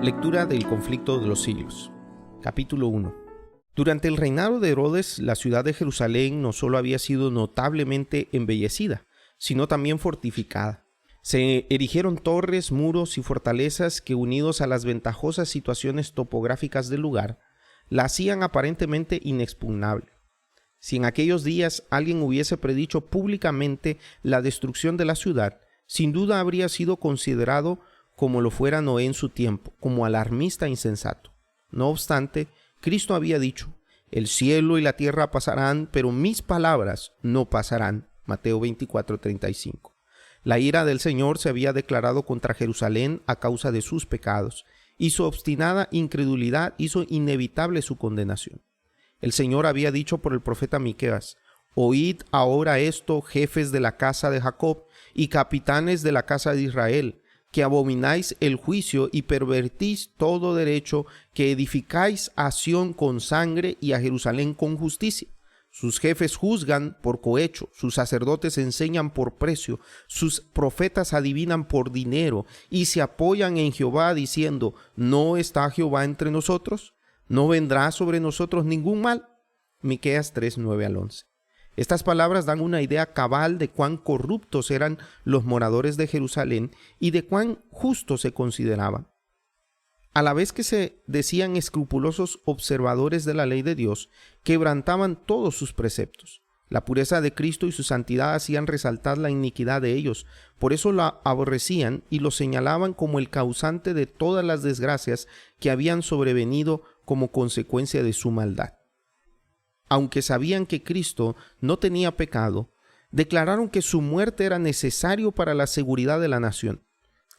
Lectura del conflicto de los siglos. Capítulo 1. Durante el reinado de Herodes, la ciudad de Jerusalén no solo había sido notablemente embellecida, sino también fortificada. Se erigieron torres, muros y fortalezas que, unidos a las ventajosas situaciones topográficas del lugar, la hacían aparentemente inexpugnable. Si en aquellos días alguien hubiese predicho públicamente la destrucción de la ciudad, sin duda habría sido considerado, como lo fuera Noé en su tiempo, como alarmista e insensato. No obstante, Cristo había dicho: el cielo y la tierra pasarán, pero mis palabras no pasarán. Mateo 24:35. La ira del Señor se había declarado contra Jerusalén a causa de sus pecados, y su obstinada incredulidad hizo inevitable su condenación. El Señor había dicho por el profeta Miqueas: oíd ahora esto, jefes de la casa de Jacob y capitanes de la casa de Israel, que abomináis el juicio y pervertís todo derecho, que edificáis a Sión con sangre y a Jerusalén con justicia. Sus jefes juzgan por cohecho, sus sacerdotes enseñan por precio, sus profetas adivinan por dinero, y se apoyan en Jehová diciendo: ¿no está Jehová entre nosotros? ¿No vendrá sobre nosotros ningún mal? Miqueas 3:9-11. Estas palabras dan una idea cabal de cuán corruptos eran los moradores de Jerusalén y de cuán justos se consideraban. A la vez que se decían escrupulosos observadores de la ley de Dios, quebrantaban todos sus preceptos. La pureza de Cristo y su santidad hacían resaltar la iniquidad de ellos, por eso la aborrecían y lo señalaban como el causante de todas las desgracias que habían sobrevenido como consecuencia de su maldad. Aunque sabían que Cristo no tenía pecado, declararon que su muerte era necesario para la seguridad de la nación.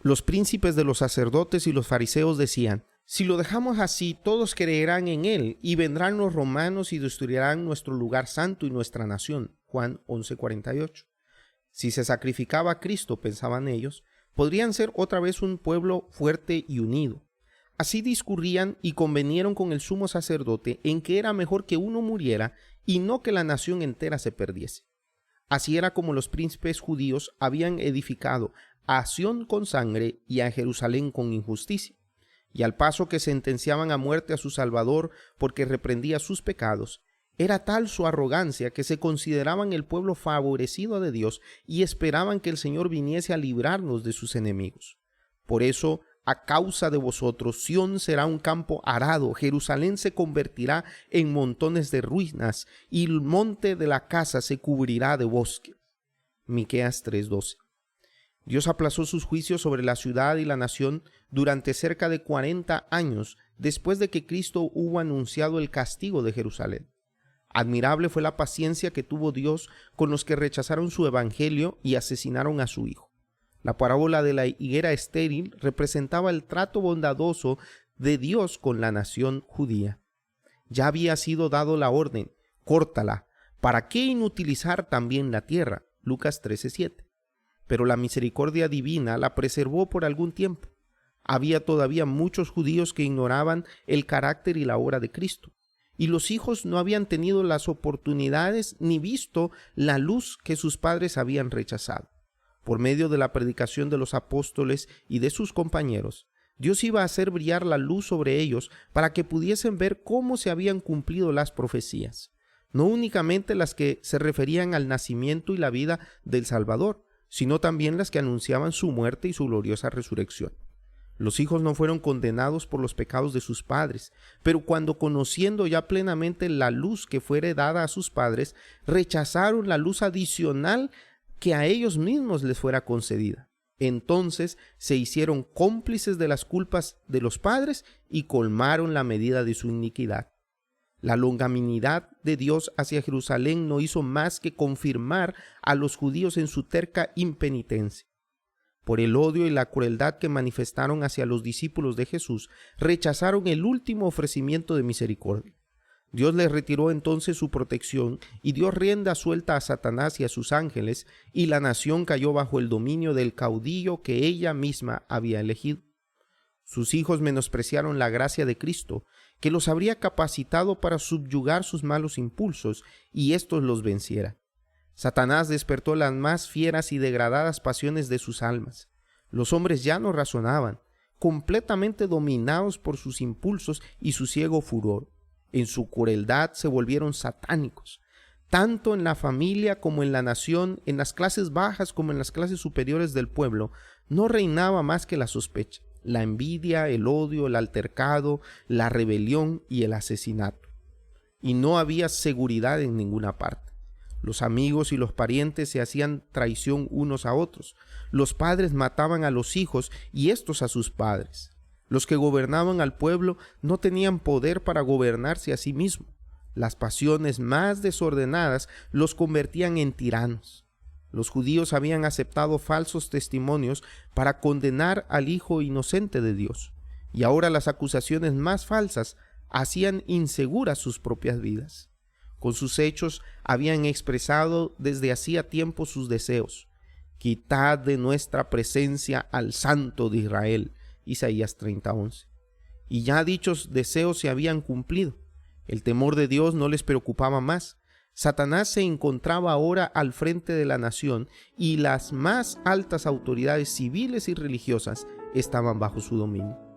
Los príncipes de los sacerdotes y los fariseos decían: si lo dejamos así, todos creerán en él, y vendrán los romanos y destruirán nuestro lugar santo y nuestra nación. Juan 11:48. Si se sacrificaba a Cristo, pensaban ellos, podrían ser otra vez un pueblo fuerte y unido. Así discurrían y convenieron con el sumo sacerdote en que era mejor que uno muriera y no que la nación entera se perdiese. Así era como los príncipes judíos habían edificado a Sión con sangre y a Jerusalén con injusticia. Y al paso que sentenciaban a muerte a su Salvador porque reprendía sus pecados, era tal su arrogancia que se consideraban el pueblo favorecido de Dios y esperaban que el Señor viniese a librarnos de sus enemigos. Por eso, a causa de vosotros, Sión será un campo arado, Jerusalén se convertirá en montones de ruinas, y el monte de la casa se cubrirá de bosque. Miqueas 3:12. Dios aplazó sus juicios sobre la ciudad y la nación durante cerca de 40 años después de que Cristo hubo anunciado el castigo de Jerusalén. Admirable fue la paciencia que tuvo Dios con los que rechazaron su evangelio y asesinaron a su Hijo. La parábola de la higuera estéril representaba el trato bondadoso de Dios con la nación judía. Ya había sido dado la orden: córtala, ¿para qué inutilizar también la tierra? Lucas 13:7. Pero la misericordia divina la preservó por algún tiempo. Había todavía muchos judíos que ignoraban el carácter y la obra de Cristo, y los hijos no habían tenido las oportunidades ni visto la luz que sus padres habían rechazado. Por medio de la predicación de los apóstoles y de sus compañeros, Dios iba a hacer brillar la luz sobre ellos para que pudiesen ver cómo se habían cumplido las profecías, no únicamente las que se referían al nacimiento y la vida del Salvador, sino también las que anunciaban su muerte y su gloriosa resurrección. Los hijos no fueron condenados por los pecados de sus padres, pero cuando, conociendo ya plenamente la luz que fuere dada a sus padres, rechazaron la luz adicional que a ellos mismos les fuera concedida. Entonces se hicieron cómplices de las culpas de los padres y colmaron la medida de su iniquidad. La longanimidad de Dios hacia Jerusalén no hizo más que confirmar a los judíos en su terca impenitencia. Por el odio y la crueldad que manifestaron hacia los discípulos de Jesús, rechazaron el último ofrecimiento de misericordia. Dios les retiró entonces su protección y dio rienda suelta a Satanás y a sus ángeles, y la nación cayó bajo el dominio del caudillo que ella misma había elegido. Sus hijos menospreciaron la gracia de Cristo, que los habría capacitado para subyugar sus malos impulsos, y éstos los venciera. Satanás despertó las más fieras y degradadas pasiones de sus almas. Los hombres ya no razonaban, completamente dominados por sus impulsos y su ciego furor. En su crueldad se volvieron satánicos, tanto en la familia como en la nación, en las clases bajas como en las clases superiores del pueblo. No reinaba más que la sospecha, la envidia, el odio, el altercado, la rebelión y el asesinato. Y no había seguridad en ninguna parte. Los amigos y los parientes se hacían traición unos a otros. Los padres mataban a los hijos y estos a sus padres. Los que gobernaban al pueblo no tenían poder para gobernarse a sí mismos. Las pasiones más desordenadas los convertían en tiranos. Los judíos habían aceptado falsos testimonios para condenar al Hijo inocente de Dios, y ahora las acusaciones más falsas hacían inseguras sus propias vidas. Con sus hechos habían expresado desde hacía tiempo sus deseos. Quitad de nuestra presencia al Santo de Israel. Isaías 30:11. Y ya dichos deseos se habían cumplido. El temor de Dios no les preocupaba más. Satanás se encontraba ahora al frente de la nación y las más altas autoridades civiles y religiosas estaban bajo su dominio.